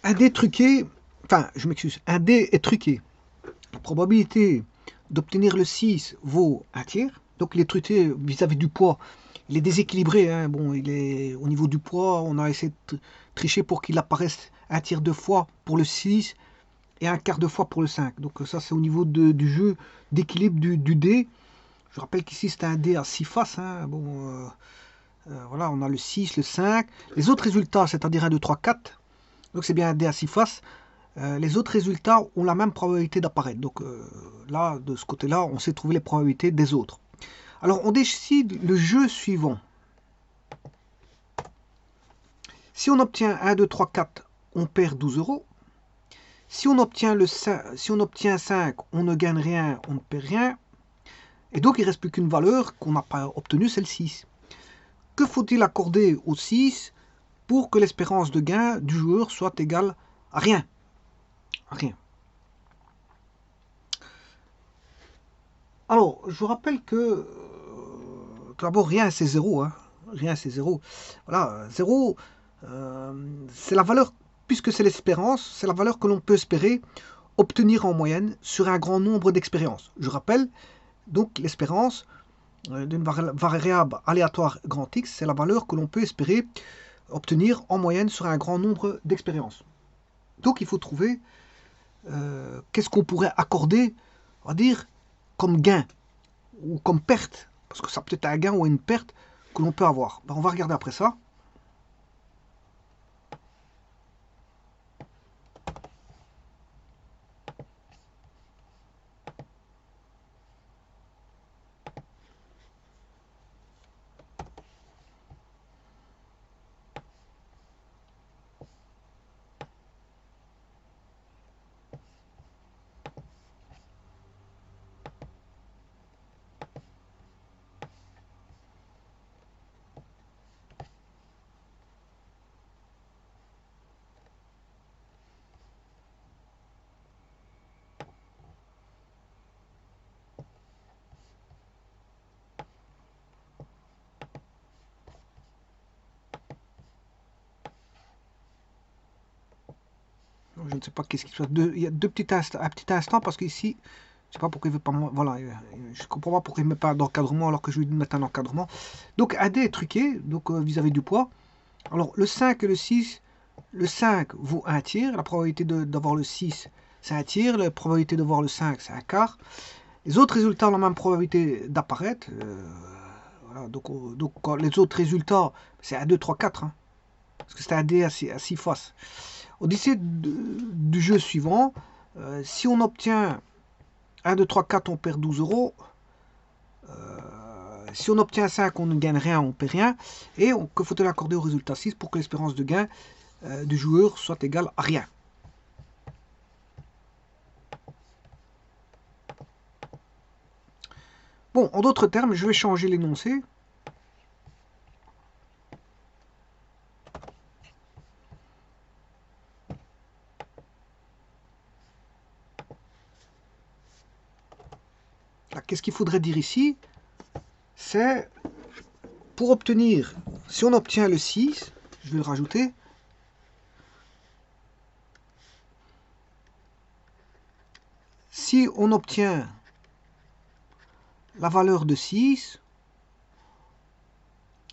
un dé truqué, enfin, je m'excuse, un dé est truqué. La probabilité d'obtenir le 6 vaut un tiers. Donc il est truqué vis-à-vis du poids. Il est déséquilibré. Hein. Bon, il est au niveau du poids, on a essayé de tricher pour qu'il apparaisse un tiers de fois pour le 6 et un quart de fois pour le 5. Donc ça c'est au niveau du jeu d'équilibre du dé. Je rappelle qu'ici c'est un dé à 6 faces. Hein. Bon, voilà, on a le 6, le 5. Les autres résultats, c'est-à-dire 1, 2, 3, 4. Donc c'est bien un dé à 6 faces. Les autres résultats ont la même probabilité d'apparaître. Donc là, de ce côté-là, on sait trouver les probabilités des autres. Alors on décide le jeu suivant. Si on obtient 1, 2, 3, 4, on perd 12 euros. Si on obtient 5, on ne gagne rien, on ne perd rien. Et donc il ne reste plus qu'une valeur qu'on n'a pas obtenue, c'est le 6. Que faut-il accorder au 6 pour que l'espérance de gain du joueur soit égale à rien? Rien. Alors, je vous rappelle que d'abord, rien c'est zéro. Hein. Rien c'est zéro. Voilà, zéro, c'est la valeur, puisque c'est l'espérance, c'est la valeur que l'on peut espérer obtenir en moyenne sur un grand nombre d'expériences. Je rappelle, donc l'espérance d'une variable aléatoire grand X, c'est la valeur que l'on peut espérer obtenir en moyenne sur un grand nombre d'expériences. Donc il faut trouver qu'est-ce qu'on pourrait accorder, on va dire, comme gain ou comme perte, parce que ça peut être un gain ou une perte que l'on peut avoir. Ben, on va regarder après ça. Je ne sais pas qu'est-ce qui se passe. Il y a un petit instant parce qu'ici, je ne sais pas pourquoi il veut pas. Voilà, je comprends pas pourquoi il ne met pas d'encadrement alors que je lui dis de mettre un encadrement. Donc un dé est truqué, donc vis-à-vis du poids. Alors le 5 et le 6, le 5 vaut un tiers. La probabilité d'avoir le 6, c'est un tiers. La probabilité d'avoir le 5, c'est un quart. Les autres résultats ont la même probabilité d'apparaître. Voilà, donc les autres résultats, c'est 1, 2, 3, 4. Hein, parce que c'est un dé à 6 faces. On décide du jeu suivant. Si on obtient 1, 2, 3, 4, on perd 12 euros. Si on obtient 5, on ne gagne rien, on ne perd rien. Et que faut-il accorder au résultat 6 pour que l'espérance de gain du joueur soit égale à rien? Bon, en d'autres termes, je vais changer l'énoncé. Qu'est-ce qu'il faudrait dire ici? C'est pour obtenir, si on obtient le 6, je vais le rajouter, si on obtient la valeur de 6,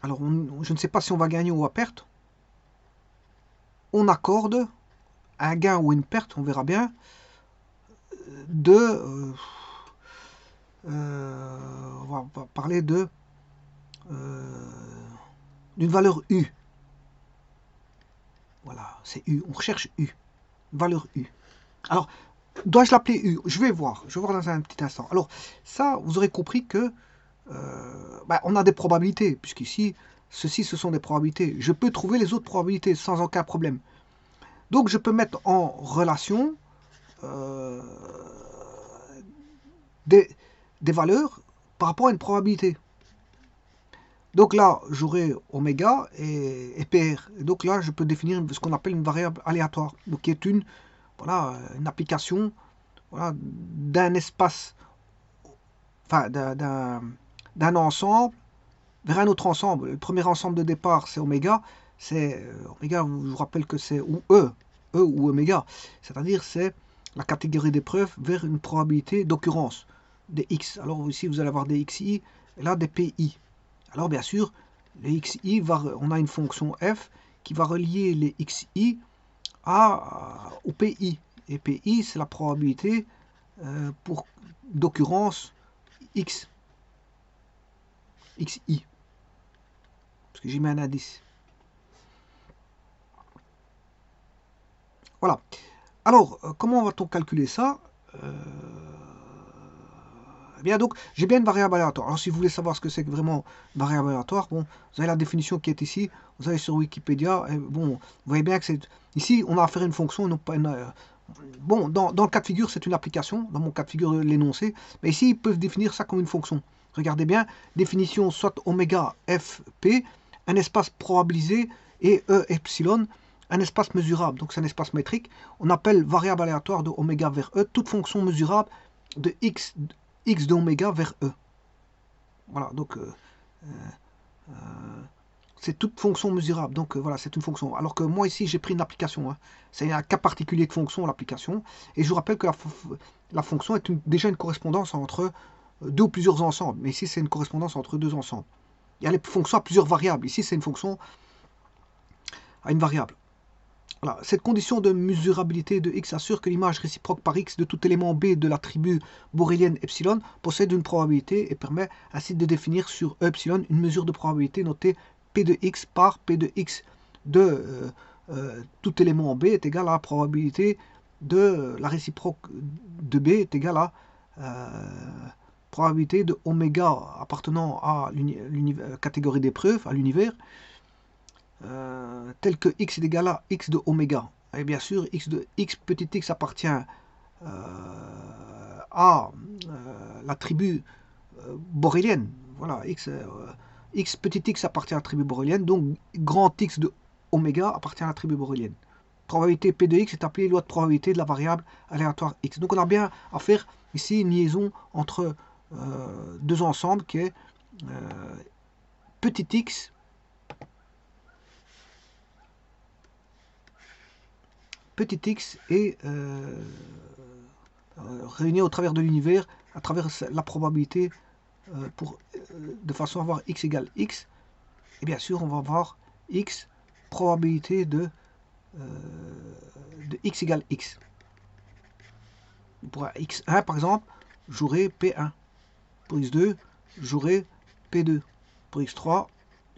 alors je ne sais pas si on va gagner ou à perdre, on accorde un gain ou une perte, on verra bien, de, on va parler de d'une valeur U. Voilà, c'est U, on recherche U, valeur U. Alors, dois-je l'appeler U? Je vais voir dans un petit instant. Alors, ça, vous aurez compris que on a des probabilités, puisqu'ici, ceci, ce sont des probabilités. Je peux trouver les autres probabilités sans aucun problème. Donc, je peux mettre en relation des, des valeurs par rapport à une probabilité. Donc là, j'aurai oméga et PR. Et donc là, je peux définir ce qu'on appelle une variable aléatoire, donc qui est voilà, une application voilà, d'un espace, enfin d'un ensemble vers un autre ensemble. Le premier ensemble de départ, c'est oméga. C'est oméga, je vous rappelle que c'est ou E. E ou oméga. C'est-à-dire c'est la catégorie d'épreuves vers une probabilité d'occurrence des X. Alors ici vous allez avoir des XI et là des PI. Alors bien sûr, les XI, on a une fonction f qui va relier les XI au PI. Et PI c'est la probabilité d'occurrence X. XI. Parce que j'ai mis un indice. Voilà. Alors, comment va-t-on calculer ça Eh bien, donc, j'ai bien une variable aléatoire. Alors, si vous voulez savoir ce que c'est que vraiment une variable aléatoire, bon, vous avez la définition qui est ici. Vous allez sur Wikipédia. Et bon, vous voyez bien que c'est... Ici, on a affaire à une fonction, non pas une... Bon, dans le cas de figure, c'est une application. Dans mon cas de figure, l'énoncé. Mais ici, ils peuvent définir ça comme une fonction. Regardez bien. Définition soit oméga fp, un espace probabilisé, et e epsilon, un espace mesurable. Donc, c'est un espace métrique. On appelle variable aléatoire de oméga vers e toute fonction mesurable de x de oméga vers e. Voilà, donc c'est toute fonction mesurable. Donc voilà, c'est une fonction. Alors que moi ici, j'ai pris une application. Hein. C'est un cas particulier de fonction, l'application. Et je vous rappelle que la fonction est déjà une correspondance entre deux ou plusieurs ensembles. Mais ici, c'est une correspondance entre deux ensembles. Il y a les fonctions à plusieurs variables. Ici, c'est une fonction à une variable. Voilà. Cette condition de mesurabilité de x assure que l'image réciproque par x de tout élément B de l'attribut borélienne epsilon possède une probabilité et permet ainsi de définir sur E epsilon une mesure de probabilité notée P de x par P de x de tout élément B est égal à la probabilité de la réciproque de B est égale à probabilité de oméga appartenant à catégorie d'épreuve, à l'univers, tel que x est égal à x de oméga. Et bien sûr, x de x petit x appartient à l'attribut borélienne. Voilà, x petit x appartient à l'attribut borélienne, donc grand x de oméga appartient à l'attribut borélienne. Probabilité P de x est appelée loi de probabilité de la variable aléatoire x. Donc on a bien à faire ici une liaison entre deux ensembles qui est petit x est réuni au travers de l'univers à travers la probabilité de façon à avoir x égale x. Et bien sûr, on va avoir x probabilité de x égale x. Pour x1, par exemple, j'aurai P1. Pour x2, j'aurai P2. Pour x3,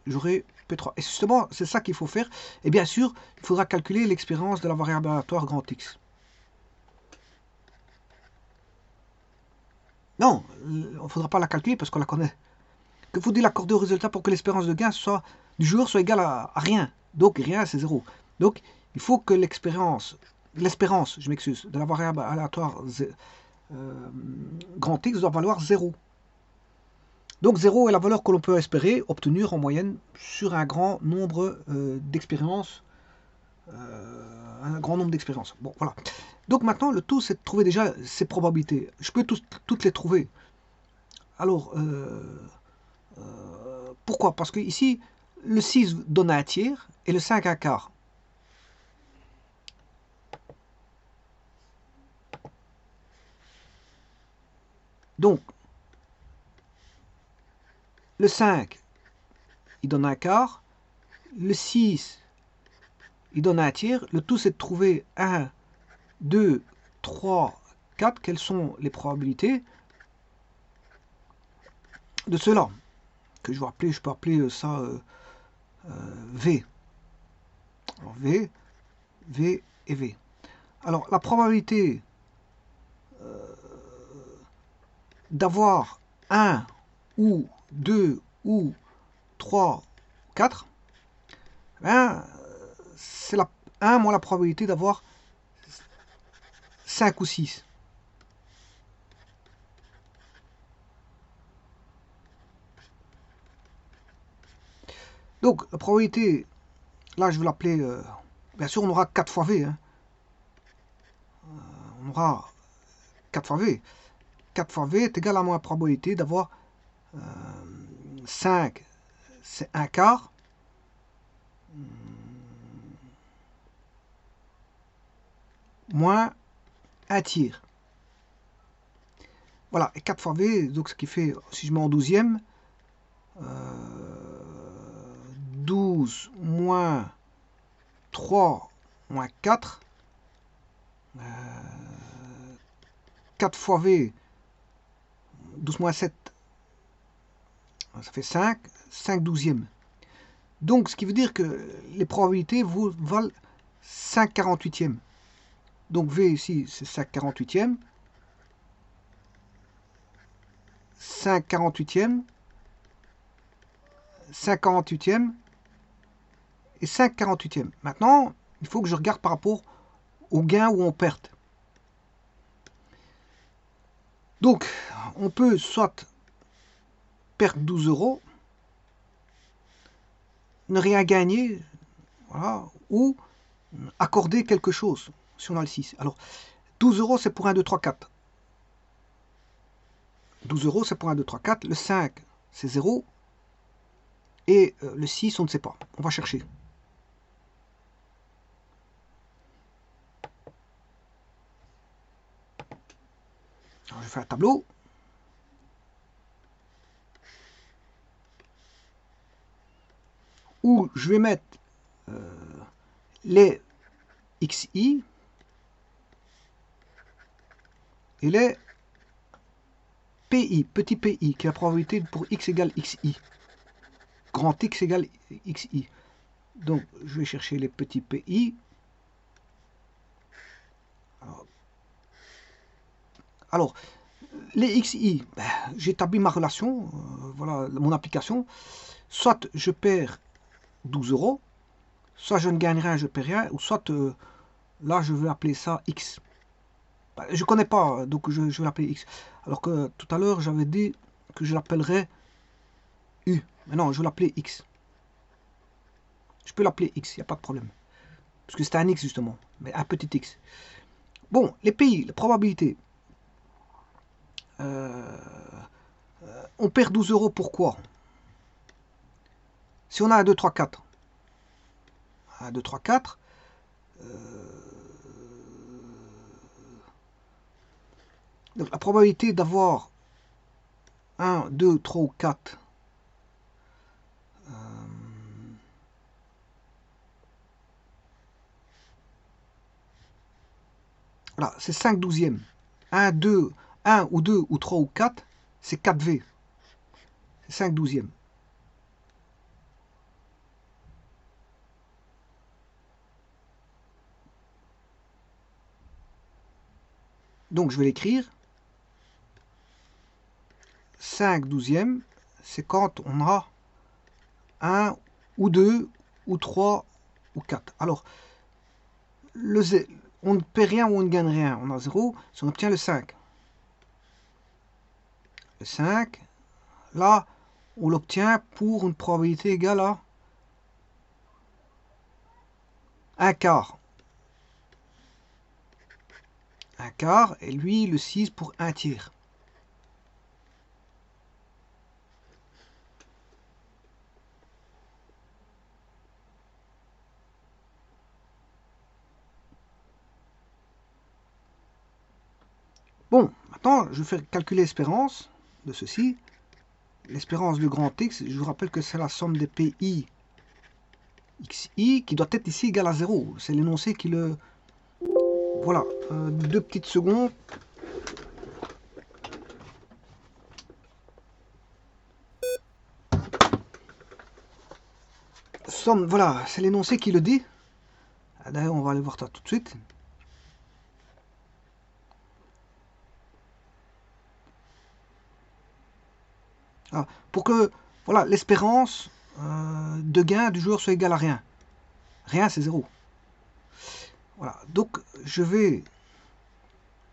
j'aurai P3. Et justement, c'est ça qu'il faut faire. Et bien sûr, il faudra calculer l'expérience de la variable aléatoire grand X. Non, il ne faudra pas la calculer parce qu'on la connaît. Que faut-il accorder au résultat pour que l'espérance de gain du joueur soit égale à rien? Donc rien, c'est 0. Donc il faut que l'espérance, je m'excuse, de la variable aléatoire grand X doit valoir 0. Donc 0 est la valeur que l'on peut espérer obtenir en moyenne sur un grand nombre d'expériences. Bon, voilà. Donc maintenant, le tout, c'est de trouver déjà ces probabilités. Je peux toutes les trouver. Alors, pourquoi? Parce que ici, le 6 donne un tiers et le 5 un quart. Donc, le 5, il donne un quart. Le 6, il donne un tiers. Le tout, c'est de trouver 1, 2, 3, 4. Quelles sont les probabilités de cela? Que je peux appeler ça V. Alors, V, V et V. Alors, la probabilité d'avoir 1 ou 2 ou 3, 4, ben, c'est la 1 moins la probabilité d'avoir 5 ou 6. Donc, la probabilité, là je vais l'appeler, bien sûr on aura 4 fois V. Hein. On aura 4 fois V. 4 fois V est égal à la probabilité d'avoir 5, c'est un quart. moins 1 tiers. Voilà, et 4 fois V, donc ce qui fait, si je mets en 12e, 12 moins 3 moins 4, 4 fois V, 12 moins 7, ça fait 5, 5 douzièmes. Donc, ce qui veut dire que les probabilités valent 5 48e. Donc, V ici, c'est 5 48e. 5 48e. 5 48e. Et 5 48e. Maintenant, il faut que je regarde par rapport au gain ou en perte. Donc, on peut soit perdre 12 euros, ne rien gagner, voilà, ou accorder quelque chose, si on a le 6. Alors, 12 euros, c'est pour 1, 2, 3, 4. 12 euros, c'est pour 1, 2, 3, 4. Le 5, c'est 0. Et le 6, on ne sait pas. On va chercher. Alors, je fais un tableau. Où je vais mettre les XI et les PI, petit PI, qui est la probabilité pour X égale XI. Grand X égale XI. Donc, je vais chercher les petits PI. Alors les XI, ben, j'établis ma relation, voilà mon application. Soit je perds 12 euros, soit je ne gagne rien, je perds rien, ou soit là je vais appeler ça X. Ben, je ne connais pas, donc je vais l'appeler X. Alors que tout à l'heure j'avais dit que je l'appellerais U. Mais non, je vais l'appeler X. Je peux l'appeler X, il n'y a pas de problème. Parce que c'est un X justement, mais un petit X. Bon, les pays, les probabilités. On perd 12 euros, pourquoi? Si on a un 2, 3, 4. 1, 2, 3, 4. Donc la probabilité d'avoir 1, 2, 3 ou 4 voilà, c'est 5 douzièmes. 1, 2, 1 ou 2 ou 3 ou 4, c'est 4V. C'est 5 douzièmes. Donc je vais l'écrire. 5 douzièmes, c'est quand on a 1 ou 2 ou 3 ou 4. Alors, on ne perd rien ou on ne gagne rien. On a 0 si on obtient le 5. Le 5, là, on l'obtient pour une probabilité égale à 1 quart. 1 quart, et lui, le 6 pour 1 tiers. Bon, maintenant, je vais faire calculer l'espérance de ceci. L'espérance de grand X, je vous rappelle que c'est la somme des PI XI qui doit être ici égale à 0. C'est l'énoncé qui le... Voilà, 2 petites secondes. Somme, voilà, c'est l'énoncé qui le dit. D'ailleurs, on va aller voir ça tout de suite. Ah, pour que voilà, l'espérance de gain du joueur soit égale à rien. Rien, c'est 0. Voilà, donc je vais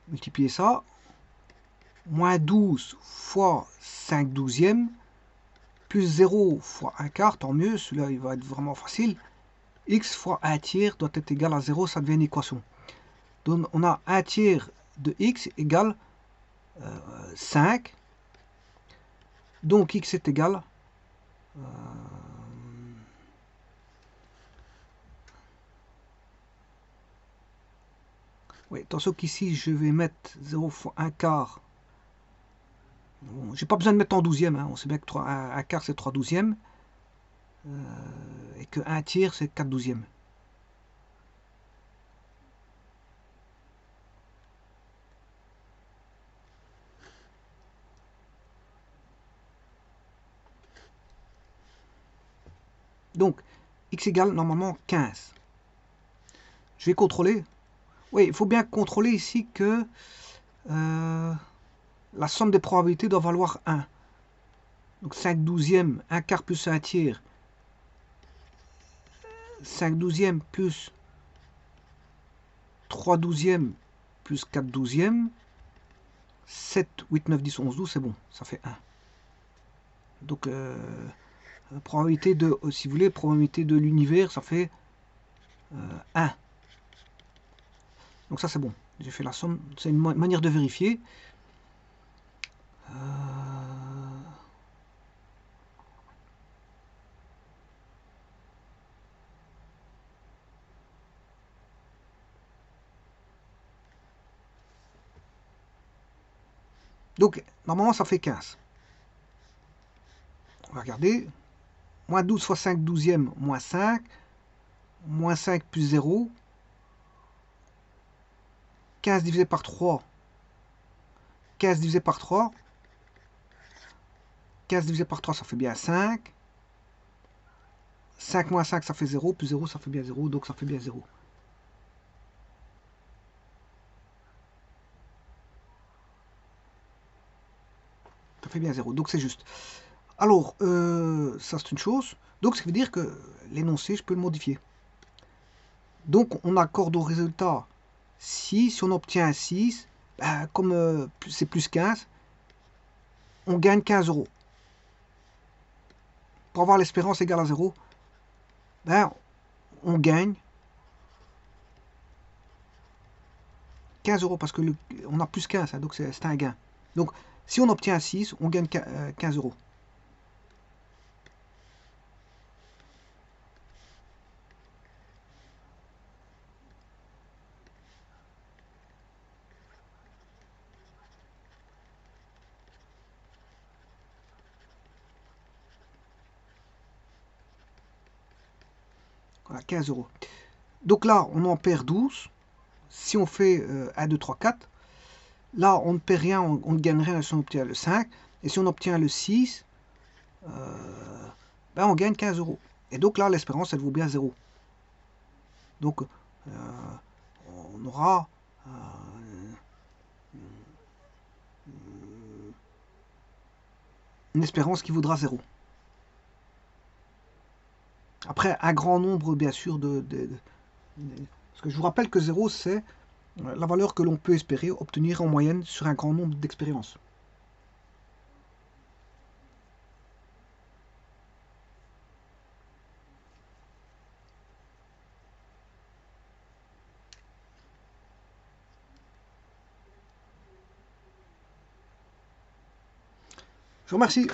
multiplier ça. Moins 12 fois 5 douzièmes, plus 0 fois 1 quart, tant mieux, celui-là il va être vraiment facile. X fois 1 tiers doit être égal à 0, ça devient une équation. Donc on a 1 tiers de X égale 5. Donc X est égal Oui, attention qu'ici, je vais mettre 0 fois 1 quart. Bon, j'ai pas besoin de mettre en douzième, hein. On sait bien que 1 quart, c'est 3 douzièmes. Et que 1 tiers, c'est 4 douzièmes. Donc, x égale normalement 15. Je vais contrôler. Oui, il faut bien contrôler ici que la somme des probabilités doit valoir 1. Donc 5 douzièmes, 1 quart plus 1 tiers, 5 douzièmes plus 3 douzièmes plus 4 douzièmes, 7, 8, 9, 10, 11, 12, c'est bon, ça fait 1. Donc, probabilité de, si vous voulez, probabilité de l'univers, ça fait 1. Donc ça, c'est bon. J'ai fait la somme. C'est une manière de vérifier. Donc, normalement, ça fait 15. On va regarder. Moins 12 fois 5 douzièmes, moins 5. Moins 5 plus 0. 15 divisé par 3. 15 divisé par 3. 15 divisé par 3, ça fait bien 5. 5 moins 5, ça fait 0. Plus 0, ça fait bien 0. Donc, ça fait bien 0. Ça fait bien 0. Donc, c'est juste. Alors, ça, c'est une chose. Donc, ça veut dire que l'énoncé, je peux le modifier. Donc, on accorde au résultat 6. Si on obtient 6, ben, comme c'est plus 15, on gagne 15 euros. Pour avoir l'espérance égale à 0, ben, on gagne 15 euros parce que on a plus 15, hein, donc c'est un gain. Donc, si on obtient 6, on gagne 15 euros. Voilà, 15 euros. Donc là, on en perd 12. Si on fait 1, 2, 3, 4, là, on ne perd rien, on ne gagne rien si on obtient le 5. Et si on obtient le 6, ben, on gagne 15 euros. Et donc là, l'espérance, elle vaut bien 0. Donc, on aura une espérance qui vaudra 0. Après, un grand nombre, bien sûr, parce que je vous rappelle que 0, c'est la valeur que l'on peut espérer obtenir en moyenne sur un grand nombre d'expériences. Je vous remercie.